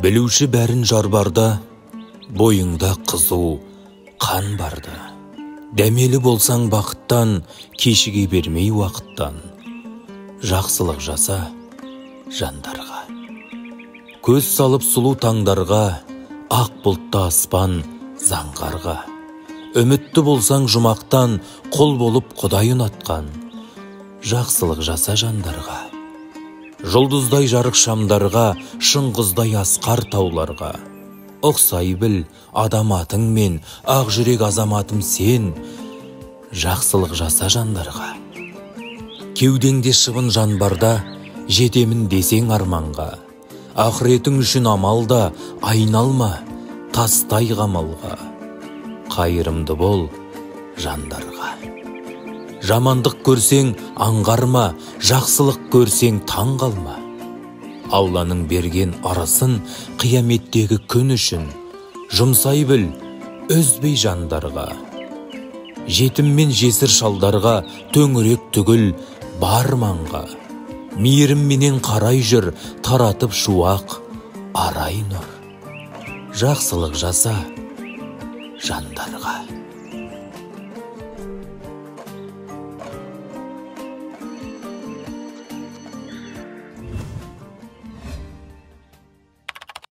Білуші бәрін жар барда, бойыңда қызу қан барда. Дәмелі болсаң бақыттан, кешіге бермей уақыттан. Жақсылық жаса жандарға. Көз салып сұлу таңдарға, ақ бұлтта аспан заңғарға. Үмітті болсаң жұмақтан, құл болып Құдай ұнатқан. Жақсылық жаса жандарға. Жұлдыздай жарық шамдарға, шыңғыздай асқар тауларға. Ұқсай біл адаматың мен, ақ жүрек азаматым сен. Жақсылық жаса жандарға. Кеудеңде шыбын жан барда, жетемін десең арманға. Ақыретің үшін амалда, айналма тастай қамалға. Қайырымды бол жандарға. Жамандық көрсең аңғарма, жақсылық көрсең таң қалма. Алланың берген арасын қияметтегі күн үшін жұмсай біл үзбей жандарға. Жетім мен жесір шалдарға төңірек түгіл бар маңға. Мейірімменен қарай жүр, таратып шуақ арай нұр. Жақсылық жаса жандарға.